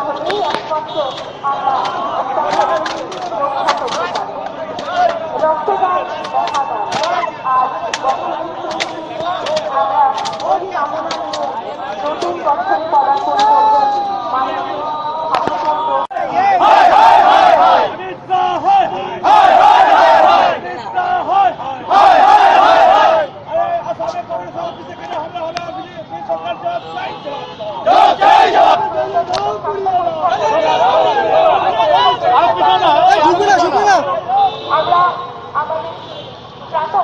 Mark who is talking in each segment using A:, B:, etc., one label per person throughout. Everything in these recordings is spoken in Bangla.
A: তাহলেই একমাত্র আমরা রক্তদান দেখা দান। আর আমরা ওই কামনা নিয়ে নতুন বছর পদার্পণ করব। আমরা আমাদের প্রাত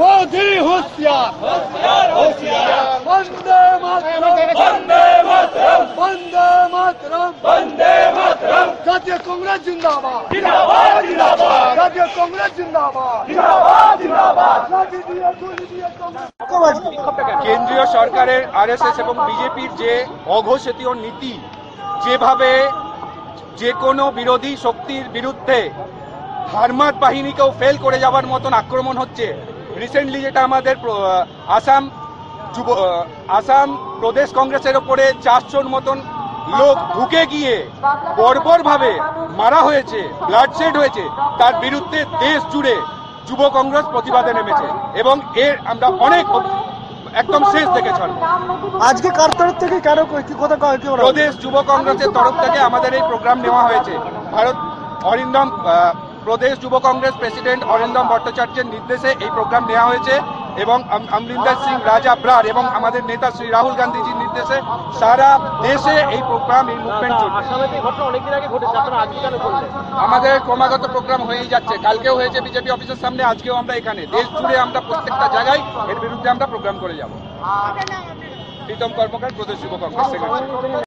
B: मोदी होशियार वंदे मातरम वंदे मातरम वंदे मातरम वंदे मातरम জাতীয় কংগ্রেস জিন্দাবাদ জিন্দাবাদ জিন্দাবাদ জাতীয় কংগ্রেস জিন্দাবাদ জিন্দাবাদ জিন্দাবাদ
C: কেন্দ্রীয় সরকারের আরএসএস এবং বিজেপির যে অঘোষিত নীতি, যেভাবে যে কোনো বিরোধী শক্তির বিরুদ্ধে হারমাত বাহিনীকেও ফেল করে যাওয়ার মতন আক্রমণ হচ্ছে। রিসেন্টলি যেটা আমাদের আসাম প্রদেশ কংগ্রেসের ওপরে 400 মতন লোক ঢুকে গিয়ে বর্বরভাবে মারা হয়েছে, ব্লাডশেড হয়েছে, তার বিরুদ্ধে দেশ জুড়ে যুব কংগ্রেস প্রতিবাদে নেমেছে এবং এর আমরা অনেক একদম শেষ দেখে চলব।
B: আজকে কার তরফ থেকে কেন কথা
C: প্রদেশ যুব কংগ্রেসের তরফ থেকে আমাদের এই প্রোগ্রাম নেওয়া হয়েছে। প্রদেশ যুব কংগ্রেস প্রেসিডেন্ট অরিন্দম ভট্টাচার্যের নির্দেশে এই প্রোগ্রাম নেওয়া হয়েছে এবং অমরিন্দর সিং রাজা ব্রার এবং আমাদের নেতা শ্রী রাহুল গান্ধীজির নির্দেশে সারা দেশে এই প্রোগ্রাম, এই মুভমেন্ট চলছে। আমাদের ক্রমাগত প্রোগ্রাম হয়েই যাচ্ছে, কালকেও হয়েছে বিজেপি অফিসের সামনে, আজকেও আমরা এখানে দেশ জুড়ে আমরা প্রত্যেকটা জায়গায় এর বিরুদ্ধে আমরা প্রোগ্রাম করে যাব। প্রীতম কর্মকার, প্রদেশ যুব কংগ্রেস সেক্রেটারি।